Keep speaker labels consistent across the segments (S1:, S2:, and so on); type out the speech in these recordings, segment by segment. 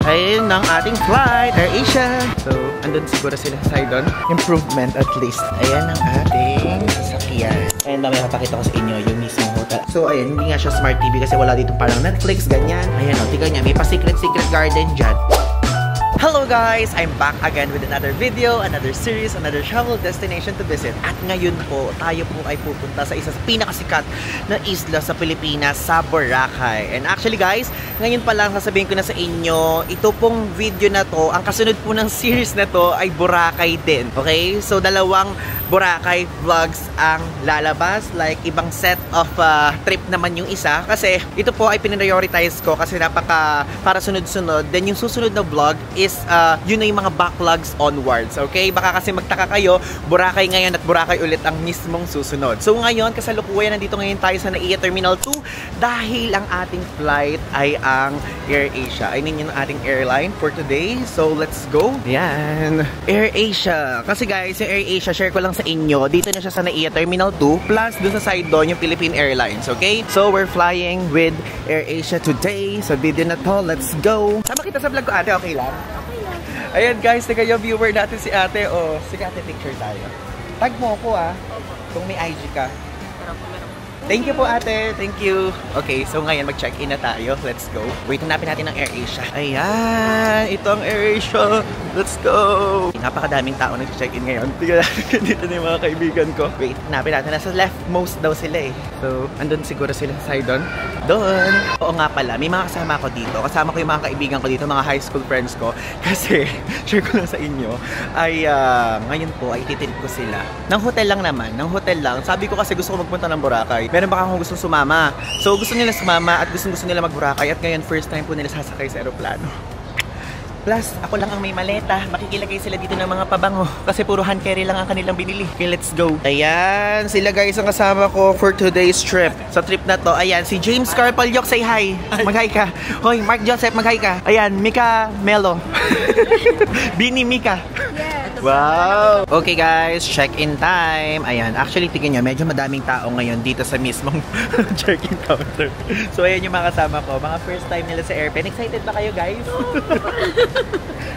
S1: Ayun ang ating flight, AirAsia. So, andun siguro sila sa Sidon. Improvement at least. Ayan ang ating sasakyan. And may papakita ko sa inyo yung mismong hotel. So, ayan, hindi nga siya smart TV kasi wala dito parang Netflix, ganyan. Ayan o, tignan niya, may pa-secret garden dyan. Hello guys! I'm back again with another video, another series, another travel destination to visit. At ngayon po, tayo po ay pupunta sa isa sa pinakasikat na isla sa Pilipinas, sa Boracay. And actually guys, ngayon pa lang sasabihin ko na sa inyo, ito pong video na to, ang kasunod po ng series na to ay Boracay din. Okay? So dalawang Boracay vlogs ang lalabas, like ibang set of trip naman yung isa. Kasi ito po ay pinprioritize ko kasi para sunod-sunod. Then yung susunod na vlog is yun na yung mga backlogs onwards, okay? Baka kasi magtaka kayo, Boracay ngayon at Boracay ulit ang mismong susunod. So ngayon, kasalukuyan, nandito ngayon tayo sa NAIA Terminal 2 dahil ang ating flight ay ang AirAsia. I mean, yun ang ating airline for today. So let's go. Yan. AirAsia. Kasi guys, yung AirAsia, share ko lang sa inyo. Dito na siya sa NAIA Terminal 2 plus dun sa side doon yung Philippine Airlines, okay? So we're flying with AirAsia today. So video na to, let's go. Sama kita sa vlog ko, ate, okay lang? Ayan guys, taga yung viewer natin si ate. O, sige ate, picture tayo. Tag mo ako kung may IG ka. Thank you po ate, thank you. Okay, so ngayon mag-check-in na tayo. Let's go. Wait, hanapin natin ang AirAsia. Ayan, ito ang AirAsia. Let's go. Napakadaming tao nag-check-in ngayon. Tignan natin dito na yung mga kaibigan ko. Wait, hanapin natin. Nasa leftmost daw sila eh. So, andun siguro sila sa Sidon. Doon. Oo nga pala, may mga kasama ko dito. Kasama ko yung mga kaibigan ko dito, mga high school friends ko. Kasi, share ko lang sa inyo, ay ngayon po ay titinip ko sila. Ng hotel lang naman, ng hotel lang. Sabi ko kasi gusto ko magpunta ng Boracay. Meron baka akong gustong sumama. So gusto nila sumama at gusto nila mag-Boracay at ngayon first time po nila sasakay sa aeroplano. Plus, ako lang ang may maleta. Makikilagay sila dito ng mga pabango kasi puro hand carry lang ang kanilang binili. Okay, let's go. Ayan, sila guys ang kasama ko for today's trip. Sa trip na to, ayan, si James Carpalyok, say hi. Mag-hi ka. Hoy, Mark Joseph, mag-hi ka. Ayan, Mika Melo. Bini Mika. Wow! Okay guys, check-in time. Ayan, actually tingnan nyo, medyo madaming tao ngayon dito sa mismong check-in counter. So ayan yung mga kasama ko, mga first time nila sa airplane. Excited ba kayo guys?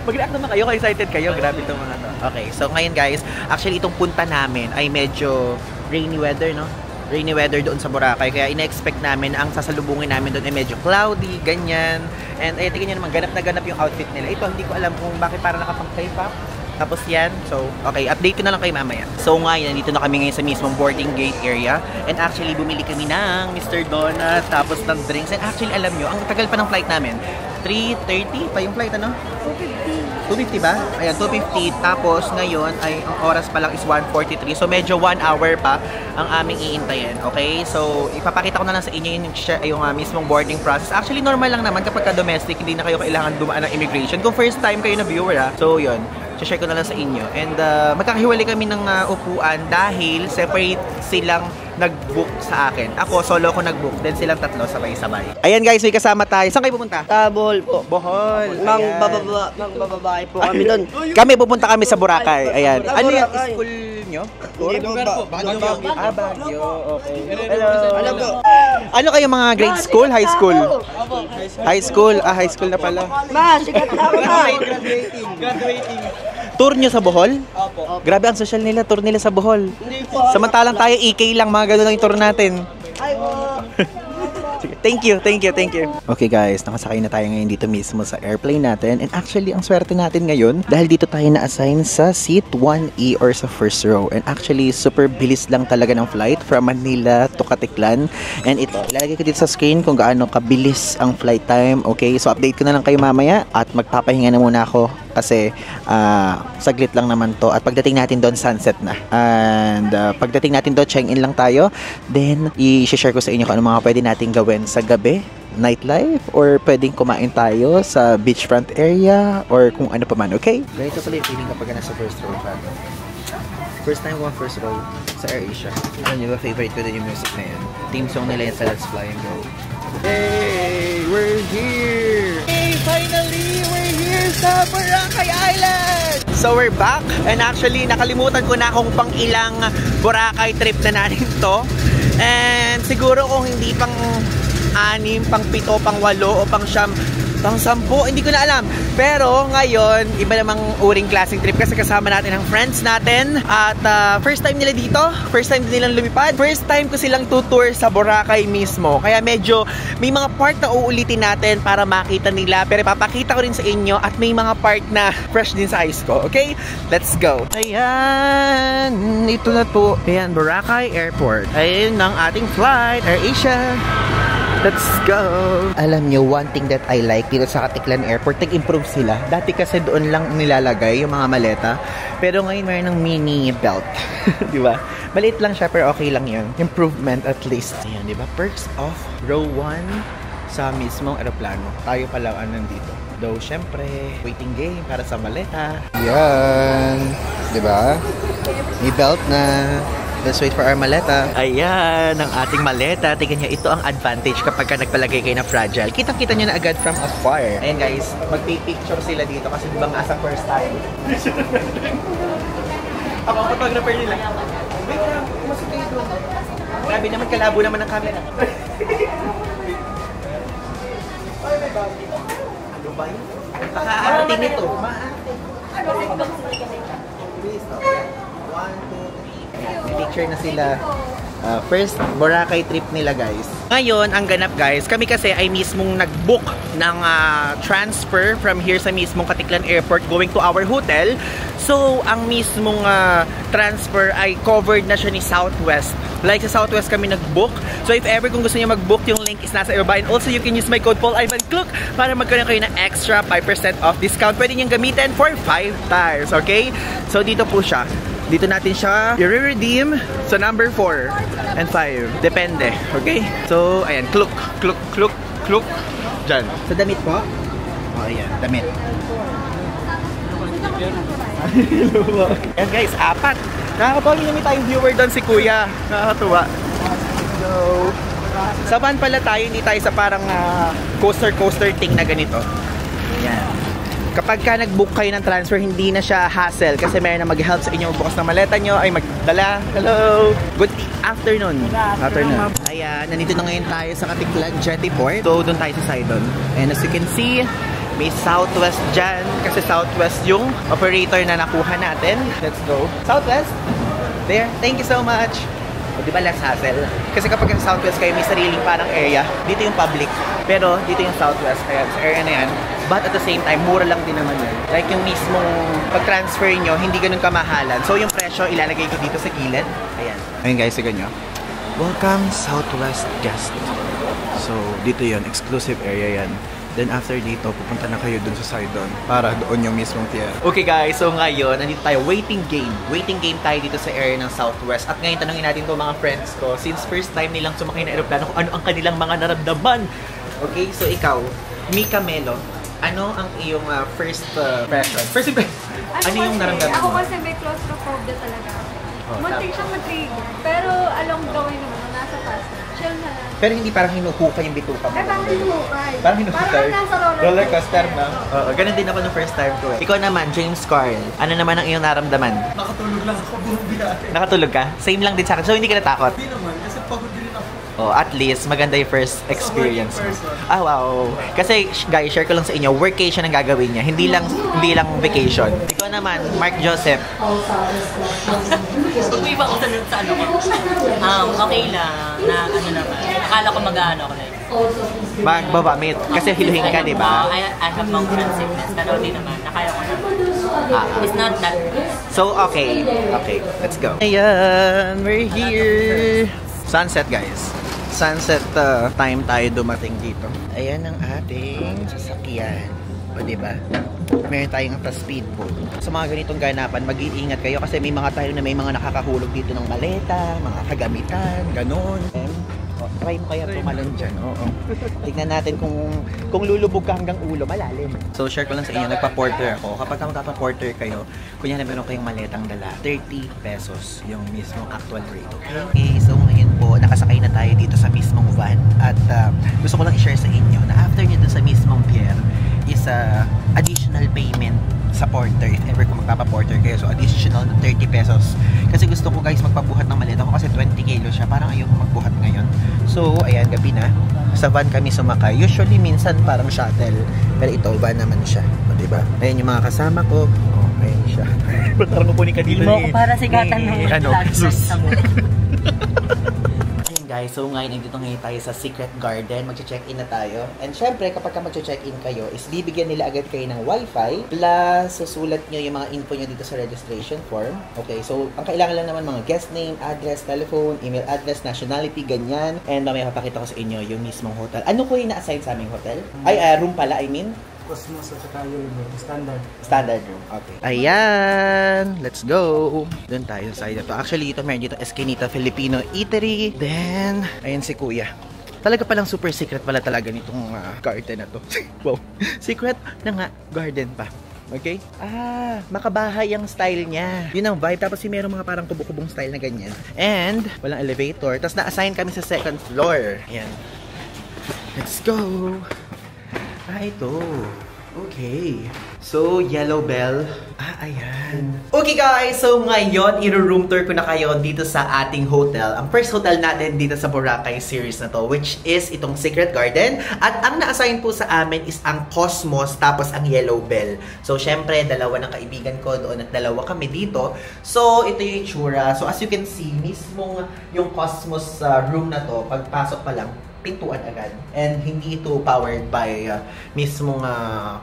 S1: Mag-react naman kayo kung excited kayo. Grabe itong mga to. Okay, so ngayon guys, actually itong punta namin ay medyo rainy weather, no? Rainy weather doon sa Boracay. Kaya ina-expect namin ang sasalubungin namin doon ay medyo cloudy, ganyan. And ay tingnan nyo naman, ganap na ganap yung outfit nila. Ito, hindi ko alam kung bakit para nakapang-K-pop. Tapos yan, so, okay, update ko na lang kayo mamaya. So ngayon, nandito na kami ngayon sa mismong boarding gate area. And actually, bumili kami ng Mr. Donut, tapos ng drinks. And actually, alam nyo, ang tagal pa ng flight namin. 3:30 pa yung flight, ano? 2:50 ba? Ayan, 2:50. Tapos ngayon, ay ang oras pa lang is 1:43. So medyo 1 hour pa ang aming iintayin. Okay? So, ipapakita ko na lang sa inyo yung mismong boarding process. Actually, normal lang naman kapag ka-domestic, hindi na kayo kailangan dumaan ng immigration. Kung first time kayo na viewer, So, yun. share ko na lang sa inyo. And magkakahiwalay kami ng upuan dahil separate silang nag-book sa akin. Ako, solo ko nag-book. Then silang tatlo sabay-sabay. Ayan guys, may kasama tayo. Saan kayo pupunta?
S2: Bohol po.
S1: Bohol.
S2: Mangbababae po kami doon.
S1: Kami pupunta kami sa Boracay. Ayan. Ano yung school nyo?
S2: Lugar po.
S1: Baguio. Baguio. Okay. Hello. Hello po. Ano kayo mga grade school? High school? High school? High school na pala.
S2: Ma, sikat na ako na.
S1: Graduating. Tour nyo sa Bohol? Opo. Grabe ang social nila, tour nila sa Bohol. Samantalang tayo EK lang, mga ganun lang yung tour natin.
S2: Ay po.
S1: Thank you. Okay guys, nakasakay na tayo ngayon dito mismo sa airplane natin. And actually, ang swerte natin ngayon, dahil dito tayo na-assign sa seat 1E or sa first row. And actually, super bilis lang talaga ng flight from Manila to Caticlan. And ito, ilalagay ko dito sa screen kung gaano kabilis ang flight time. Okay, so update ko na lang kayo mamaya at magpapahinga na muna ako. Kasi saglit lang naman to. At pagdating natin doon, sunset na. And pagdating natin doon, check-in lang tayo. Then, i-share ko sa inyo kung ano mga pwede natin gawin sa gabi, nightlife, or pwedeng kumain tayo sa beachfront area, or kung ano pa man, okay? Ganito pala yung feeling kapag nasa first row ka. First time ko ang first row sa AirAsia. Ano yung favorite ko din yung music na yan. Team song nila yan sa Let's Fly and Go. Hey! We're here! Hey! Finally! We're here sa Boracay Island! So we're back, and actually nakalimutan ko na kung pang ilang Boracay trip na natin to. And siguro kung hindi pang 6, pang 7, pang 8 o pang 9, Pang-10, hindi ko na alam. Pero ngayon, iba namang uring klaseng trip kasi kasama natin ang friends natin. At first time nila dito, first time din nilang lumipad. First time ko silang tutour sa Boracay mismo. Kaya medyo may mga part na uulitin natin para makita nila. Pero papakita ko rin sa inyo at may mga part na fresh din sa eyes ko. Okay? Let's go. Ayan, ito na po. Ayan, Boracay Airport. Ayan ang ating flight, AirAsia. Let's go! Alam nyo, one thing that I like dito sa Katiklan Airport, nag-improve sila. Dati kasi doon lang nilalagay yung mga maleta. Pero ngayon mayroon ng mini belt. Di ba? Maliit lang siya pero okay lang yun. Improvement at least. Ayan, di ba? Perks of row 1 sa mismong aeroplano. Tayo pala ang nandito. Though, syempre, waiting game para sa maleta. Yan! Di ba? May belt na. Let's wait for our maleta. Ayan, ang ating maleta. Tingnan nyo, ito ang advantage kapag ka nagpalagay kayo na fragile. Kitang-kita nyo na agad from afar. Ayan guys, mag-picture sila dito kasi diba nga sa first time. Ako ang photographer nila. Wait lang, kumasok kayo doon. Grabe naman, kalabo naman ang camera. Ay, may bagay. Ano ba yun? Paka-aarting nito. Maarte. Please, no? 1, 2, picture na sila. First Boracay trip nila guys. Ngayon, ang ganap guys, kami kasi ay mismong nag-book ng transfer from here sa mismong Katiklan Airport going to our hotel. So, ang mismong transfer ay covered na siya ni Southwest. Like sa Southwest kami nag-book. So, if ever kung gusto niyo mag-book, yung link is nasa ibaba. And also, you can use my code PaulIvanClook para magkaroon kayo ng extra 5% off discount. Pwede niyang gamitin for 5 times. Okay? So, dito po siya. Dito natin siya i-redeem sa number 4 and 5. Depende. Okay? So, ayan. Kluk, kluk, kluk, kluk. Diyan. Sa damit po? Oh, ayan. Damit. Ayan guys, 4. Nakakapagin namin tayong viewer doon si Kuya. Nakakatuwa. So, sa van pala tayo, hindi tayo sa parang coaster-coaster thing na ganito. Ayan. Kapag ka nag-book kayo ng transfer, hindi na siya hassle kasi meron na mag-help sa inyo magbukas ng maleta nyo, ay magdala. Hello! Good afternoon. Afternoon. Ayan, nandito na ngayon tayo sa Katiklan Jettyport. So, doon tayo sa Sidon. And as you can see, may Southwest dyan kasi Southwest yung operator na nakuha natin. Let's go. Southwest? There. Thank you so much. O, di ba less hassle? Kasi kapag sa Southwest kayo, may sariling parang area. Dito yung public. Pero, dito yung Southwest. Kaya sa area na yan. But at the same time, mura lang din naman yun. Like yung mismong pag-transfer nyo, hindi ganun kamahalan. So yung presyo, ilalagay ko dito sa gilid. Ayan. Ayun guys, sige nyo. Welcome Southwest Guest. So, dito yun. Exclusive area yan. Then after dito, pupunta na kayo dun sa Sidon para doon yung mismong tier. Okay guys, so ngayon, nandito tayo, waiting game. Waiting game tayo dito sa area ng Southwest. At ngayon, tanongin natin to mga friends ko, since first time nilang sumakay na aeroplano, kung ano ang kanilang mga naramdaman. Okay, so ikaw, Mika Melo, ano ang iyong first impression? First impression? Ano yung naramdaman mo?
S3: Ako kasi may claustrophobia talaga. Muntik siyang mag-trigger. Pero along the way naman, nasa taas, chill na lang.
S1: Pero hindi parang hinuhukay yung bituka mo.
S3: Eh, parang hinukay.
S1: Parang hinukay?
S3: Parang nasa
S1: roller coaster na? Oo, ganun din ako nung first time ko eh. Ikaw naman, James Carl, ano naman ang iyong naramdaman?
S4: Nakatulog lang ako buong biyahe.
S1: Nakatulog ka? Same lang din sa akin. So, hindi ka natakot?
S4: Hindi naman, kasi pagod din ako.
S1: Oh, at least, maganda yung first experience. Ah, wow. Kasi, guys, share ko lang sa inyo, workation ang gagawin niya. Hindi lang vacation. Ikaw naman, Mark Joseph.
S5: Kung may iba ko sa ano ko, okay lang, na ano naman. Akala ko mag-ano ako na yun.
S1: Magbabamit. Kasi hiluhin ka, di ba?
S5: I have motion sickness, pero di naman, nakaya ko naman. It's not that.
S1: So, okay. Okay, let's go. Ayan, we're here. Sunset, guys. Sunset time tayo dumating dito. Ayan ang ating sasakyan. O, diba? Meron tayong pa-speedboat. Sa mga ganitong ganapan, mag-iingat kayo kasi may mga tayo na may mga nakakahulog dito ng maleta, mga kagamitan, ganun. Try mo kaya tumalon dyan. Oo. Tignan natin kung lulubog ka hanggang ulo, malalim. So, share ko lang sa inyo, nagpa-porter ako. Kapag magpa-porter kayo, kunyari meron kayong maletang dala, 30 pesos yung mismong actual rate. Okay, so ngayon po, nakasakay na tayo dito sa mismong van. At gusto ko lang i-share sa inyo na after nyo dun sa mismong pier, is additional payment sa porter if ever kung magpapa-porter kayo. So additional na 30 pesos. Kasi gusto ko guys magpabuhat ng maleta ko kasi 20 kilo siya. Parang ayoko magbuhat ngayon. So ayan, gabi na. Sa van kami sumakay. Usually minsan parang shuttle. Pero ito, van naman siya. O diba? Ayan yung mga kasama ko. Oh, ayan siya. Parang kukunin ka dito
S5: Hindi mo para sikatan ng
S1: Jesus.
S5: sa mo.
S1: Guys, so ngayon nandito ngayon tayo sa Secret Garden. Mag-check-in na tayo. And syempre, kapag ka mag-check-in kayo, is bibigyan nila agad kayo ng wifi. Plus, susulat nyo yung mga info nyo dito sa registration form. Okay, so ang kailangan lang naman mga guest name, address, telephone, email address, nationality, ganyan. And mamaya papakita ko sa inyo yung mismong hotel. Ano ko yung na-assign sa aming hotel? Ay, room pala, I mean?
S4: Cosmos at saka yung standard.
S1: Standard room. Okay. Ayan. Let's go. Doon tayo sa side na to. Actually, ito meron dito Esquinita Filipino Eatery. Then, ayan si Kuya. Talaga palang super secret pala talaga nitong garden na to. Wow. Secret na nga. Garden pa. Okay? Makabahay ang style niya. Yun ang vibe. Tapos yung meron mga parang kubo-kubong style na ganyan. And, walang elevator. Tapos na-assign kami sa second floor. Ayan. Let's go. Ito. Okay. So, Yellow Bell. Ayan. Okay guys, so ngayon, i-room tour ko na kayo dito sa ating hotel. Ang first hotel natin dito sa Boracay series na to, which is itong Secret Garden. At ang na-assign po sa amin is ang Cosmos, tapos ang Yellow Bell. So, syempre, dalawa ng kaibigan ko doon at dalawa kami dito. So, ito yung itsura. So, as you can see, mismong yung Cosmos room na to, pagpasok pa lang, pintuan agad. And hindi ito powered by mismong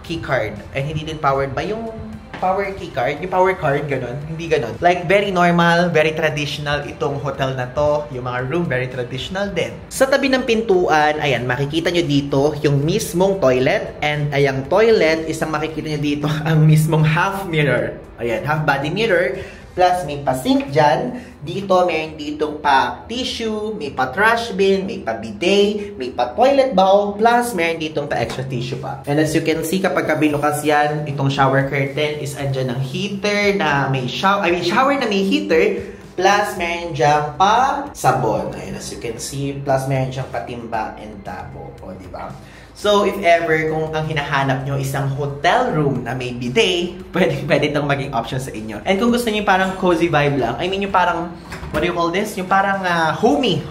S1: keycard. And hindi din powered by yung power keycard. Yung power card, ganun. Hindi ganun. Like, very normal, very traditional itong hotel na to. Yung mga room, very traditional din. Sa tabi ng pintuan, ayan, makikita nyo dito yung mismong toilet. And ayang toilet, isang makikita nyo dito ang mismong half mirror. Ayan, half body mirror. Plus, may pa-sink dyan. Dito, meron ditong pa-tissue, may pa-trash bin, may pa-bidet, may pa-toilet bowl, plus meron ditong pa-extra tissue pa. And as you can see, kapag binukas yan, itong shower curtain is andyan ng heater na may shower na may heater, plus meron dyan pa-sabon. Ayun, as you can see, plus meron dyan pa-timba and tabo. O, diba? So, if ever, kung ang hinahanap nyo isang hotel room na may bidet, pwede itong maging option sa inyo. And kung gusto nyo yung parang cozy vibe lang, I mean yung parang, what do you call this? Yung parang homey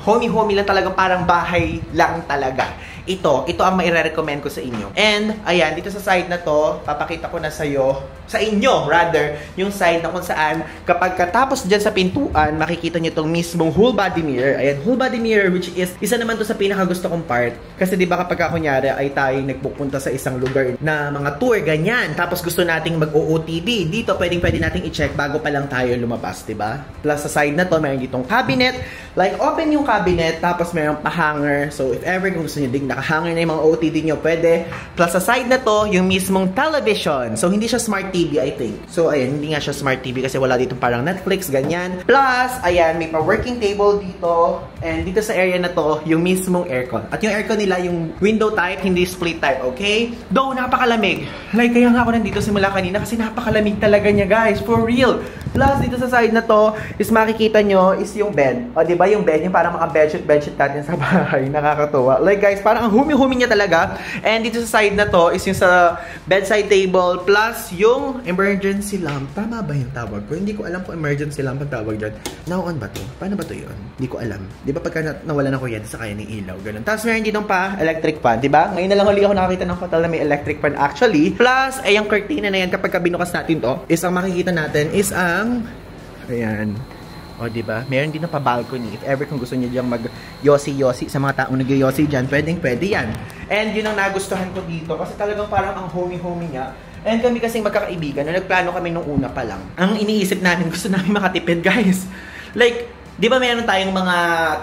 S1: lang talaga, parang bahay lang talaga. Ito ang maire-recommend ko sa inyo. And, ayan, dito sa side na to, papakita ko na sa inyo, rather, yung side na kung saan, kapag katapos dyan sa pintuan, makikita nyo itong mismong whole body mirror. Ayan, whole body mirror, which is, isa naman to sa pinakagusto kong part. Kasi diba kapag kunyari, ay tayo nagpupunta sa isang lugar na mga tour, ganyan. Tapos gusto nating mag-OOTD. Dito, pwede nating i-check bago pa lang tayo lumabas, diba? Plus, sa side na to, mayroon ditong cabinet. Like, open yung cabinet, tapos mayroon pa-hanger. So, if ever kung gusto nyo ding nakahanger na yung mga OOTD nyo, pwede. Plus, sa side na to, yung mismong television. So, hindi siya smart TV, I think. So, ayan, hindi nga siya smart TV kasi wala dito parang Netflix, ganyan. Plus, ayan, may pa-working table dito. And dito sa area na to, yung mismong aircon. At yung aircon nila, yung window type, hindi split type, okay? Though, napakalamig. Like, kaya nga ako nandito simula kanina kasi napakalamig talaga niya, guys. For real. Plus, dito sa side na to, is makikita nyo, is yung bed. O, diba yung bed? Yung parang mga bedsheet natin sa bahay. Nakakatuwa. Like, guys, parang ang humi-humi niya talaga. And dito sa side na to, is yung sa bedside table, plus yung emergency lamp. Tama ba yung tawag ko? Hindi ko alam kung emergency lamp ang tawag dyan. Now on ba to? Paano ba to yun? Hindi ko alam. Di ba pagka nawala ng kuryente sa kaya ng ilaw? Ganun. Tapos meron dito pa electric fan. Di ba? Ngayon na lang huli ako nakakita ng hotel na may electric fan actually. Plus, ay yung curtain na yan kapag binukas natin to, is ang makikita natin is ang ayan. O, diba? Meron din na pa-balcony. If ever kung gusto niyo diyang mag-yosi-yosi sa mga taong nag-yosi dyan, pwede yan. And yun ang nagustuhan ko dito kasi talagang parang ang homey-homey niya. And kami kasing magkakaibigan, nung nagplano kami nung una pa lang, ang iniisip namin, gusto namin makatipid, guys. Like, di ba meron tayong mga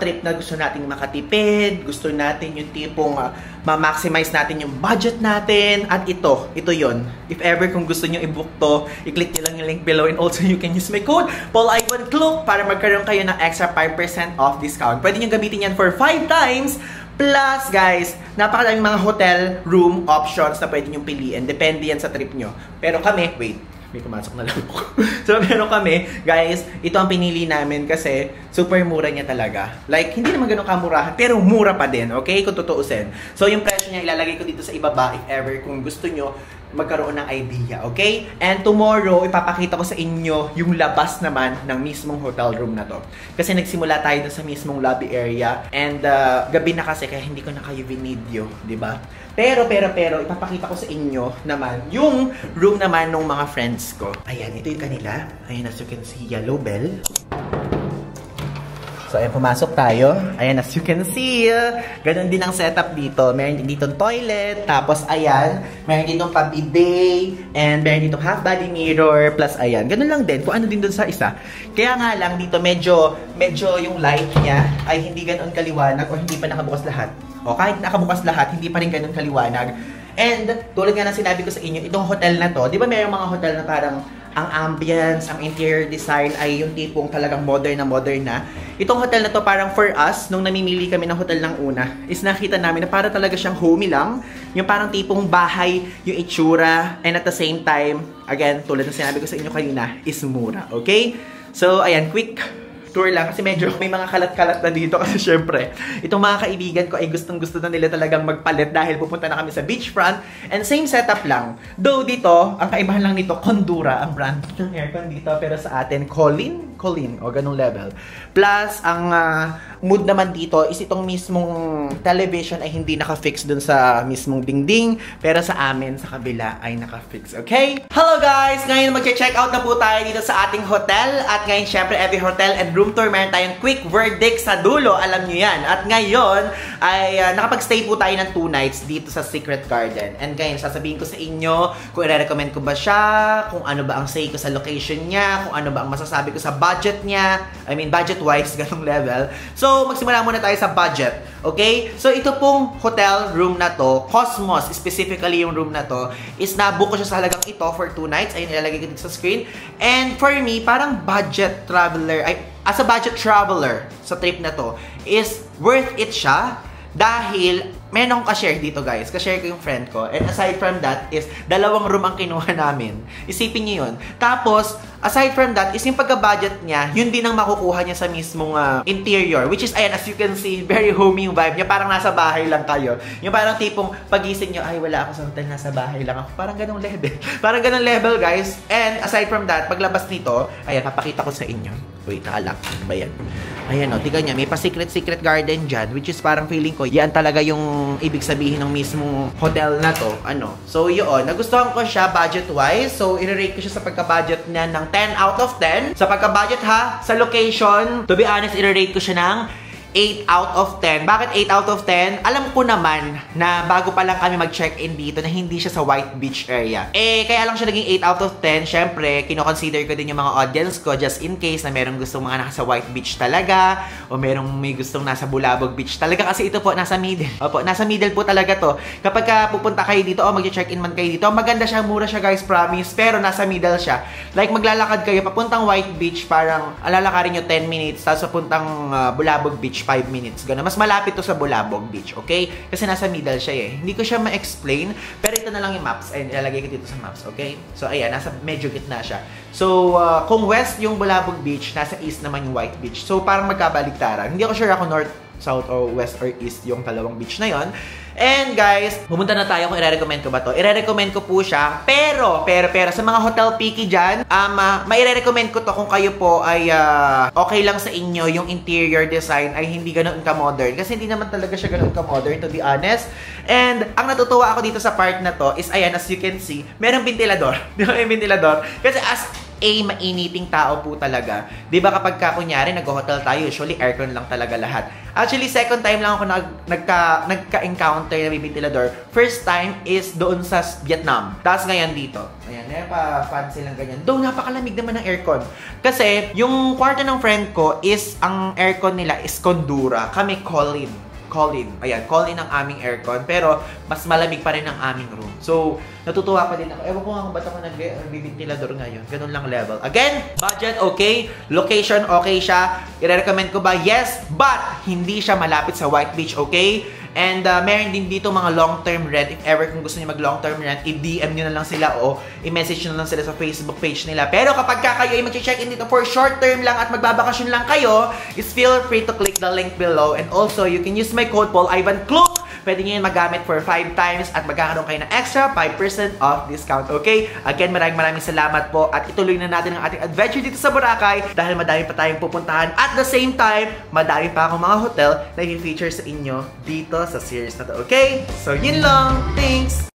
S1: trip na gusto nating makatipid, gusto natin yung tipong ma-maximize natin yung budget natin, at ito yon. If ever kung gusto nyo i-book to, i-click nyo lang yung link below and also you can use my code PaulIvanCloak para magkaroon kayo ng extra 5% off discount. Pwede nyo gamitin yan for 5 times. Plus, guys, napakadaming mga hotel room options na pwede nyo piliin. Depende yan sa trip nyo. Pero kami, wait. May pumasok na lang po. So, meron kami, guys, ito ang pinili namin kasi super mura niya talaga. Like, hindi naman ganun kamurahan, pero mura pa din, okay? Kung tutuusin. So, yung presyo niya, ilalagay ko dito sa ibaba if ever kung gusto nyo magkaroon ng idea, okay? And tomorrow, ipapakita ko sa inyo yung labas naman ng mismong hotel room na to. Kasi nagsimula tayo sa mismong lobby area and gabi na kasi kaya hindi ko na kayo video, di ba? Pero, ipapakita ko sa inyo naman yung room naman ng mga friends ko. Ayan, ito yung kanila. Ayan, as you can see, yellow bell. So, ayan, pumasok tayo. Ayan, as you can see, ganun din ang setup dito. Meron din dito toilet, tapos ayan, meron dito pa-bidet, and meron dito half-body mirror, plus ayan. Ganun lang din, kung ano din dun sa isa. Kaya nga lang, dito medyo yung light niya ay hindi ganun kaliwanag o hindi pa nakabukas lahat. O kahit nakabukas lahat, hindi pa rin ganun kaliwanag. And, tulad nga ng sinabi ko sa inyo, itong hotel na to, di ba mayroong mga hotel na parang ang ambience, ang interior design ay yung tipong talagang modern na. Itong hotel na to parang for us, nung namimili kami ng hotel ng una, is nakita namin na para talaga siyang homey lang. Yung parang tipong bahay, yung itsura, and at the same time, again, tulad ng sinabi ko sa inyo kanina, is mura. Okay? So, ayan, quick tour lang kasi medyo may mga kalat-kalat na dito kasi syempre, itong mga kaibigan ko ay gustong-gusto na nila talagang magpalit dahil pupunta na kami sa beachfront and same setup lang. Though dito, ang kaibahan lang nito, Condura ang brand ng aircon dito pero sa atin, Colin o ganung level. Plus, ang mood naman dito is itong mismong television ay hindi naka-fix dun sa mismong dingding pero sa amin, sa kabila ay naka-fix. Okay? Hello guys! Ngayon mag-check out na po tayo dito sa ating hotel at ngayon syempre every hotel and room tour, meron tayong quick verdict sa dulo, alam nyo yan. At ngayon, ay nakapag-stay po tayo ng 2 nights dito sa Secret Garden. And ngayon, sasabihin ko sa inyo kung i-recommend ko ba siya, kung ano ba ang say ko sa location niya, kung ano ba ang masasabi ko sa budget niya, I mean, budget-wise, ganung level. So, magsimula muna tayo sa budget. Okay? So, ito pong hotel room na to, Cosmos, specifically yung room na to, is nabook ko siya sa halagang ito for 2 nights. Ayun, ilalagay ko dito sa screen. And for me, parang budget traveler, as a budget traveler sa trip na to, is worth it siya dahil meron akong ka-share dito guys. Ka-share ko yung friend ko. And aside from that is 2 room ang kinuha namin. Isipin niyo yun. Tapos, aside from that is yung pagka-budget niya, yun din ang makukuha niya sa mismong interior. Which is, ayan, as you can see, very homey yung vibe niya. Parang nasa bahay lang kayo. Yung parang tipong pagising niyo, ay wala ako sa hotel, nasa bahay lang ako. Parang ganong level. Parang ganong level guys. And aside from that, paglabas nito, ayan, papakita ko sa inyo. Wait, nakalak. Ano ba yan? Ayan o, tignan niya, may pa-secret garden dyan, which is parang feeling ko, yan talaga yung ibig sabihin ng mismong hotel na to. Ano? So, yun, nagustuhan ko siya budget-wise. So, i-rate ko siya sa pagka-budget niya ng 10 out of 10. Sa pagka-budget ha, sa location, to be honest, i-rate ko siya ng 8 out of 10. Bakit 8 out of 10? Alam ko naman na bago pa lang kami mag-check-in dito na hindi siya sa White Beach area. Kaya lang siya naging 8 out of 10. Syempre, kino-consider ko din yung mga audience ko just in case na merong gustong mga nasa White Beach talaga o merong may gustong nasa Bulabog Beach talaga kasi ito po, nasa middle. Opo, nasa middle po talaga to. Kapag pupunta kayo dito o mag-check-in man kayo dito, maganda siya, mura siya guys, promise. Pero nasa middle siya. Like, maglalakad kayo papuntang White Beach, parang alalakarin nyo 10 minutes, tapos papuntang Bulabog Beach, 5 minutes. Gano'n. Mas malapit to sa Bulabog Beach, okay? Kasi nasa middle siya eh. Hindi ko siya ma-explain, pero ito na lang yung maps. Ayun, ilalagay ko dito sa maps, okay? So, ayan, nasa medyo gitna siya. So, kung west yung Bulabog Beach, nasa east naman yung White Beach. So, parang magkabaligtaran. Hindi ako sure ako north, south, or west, or east yung dalawang beach na yon. And guys, pumunta na tayo kung i-recommend ko ba to. I-recommend ko po siya, pero sa mga hotel picky dyan, mai-recommend ko to kung kayo po ay okay lang sa inyo yung interior design ay hindi ganoon ka-modern. Kasi hindi naman talaga siya ganoon ka-modern, to be honest. And ang natutuwa ako dito sa part na to is, ayan, as you can see, merong ventilador. Di ba may ventilador? Kasi as mainiting tao po talaga. Di ba kapag kunyari nag-hotel tayo, usually aircon lang talaga lahat. Actually, second time lang ako nagka-encounter na may ventilador. First time is doon sa Vietnam. Tapos ngayon dito. Ayan, pa-fancy lang ganyan. Though napakalamig naman ng aircon. Kasi yung kwarto ng friend ko is, ang aircon nila is Condura. Kami Colin. Ayan, call-in ang aming aircon. Pero, mas malamig pa rin ang aming room. So, natutuwa pa din ako. Ewan ko nga kung ba't ako nag-ventilador ngayon. Ganun lang level. Again, budget okay. Location okay siya. I-recommend ko ba? Yes. But, hindi siya malapit sa White Beach, okay? And meron din dito mga long-term rent. If ever kung gusto niyo mag long-term rent, i-DM nyo na lang sila o i-message nyo na lang sila sa Facebook page nila. Pero kapag kayo ay mag-check-in dito for short term lang at magbabakasyon lang kayo, is feel free to click the link below. And also, you can use my code PaulIvanClook. Pwede nyo yun magamit for 5 times at magkakaroon kayo ng extra 5% off discount, okay? Again, maraming salamat po at ituloy na natin ang ating adventure dito sa Boracay dahil madami pa tayong pupuntahan. At the same time, madami pa akong mga hotel na i-feature sa inyo dito sa series na to, okay? So, yun lang. Thanks!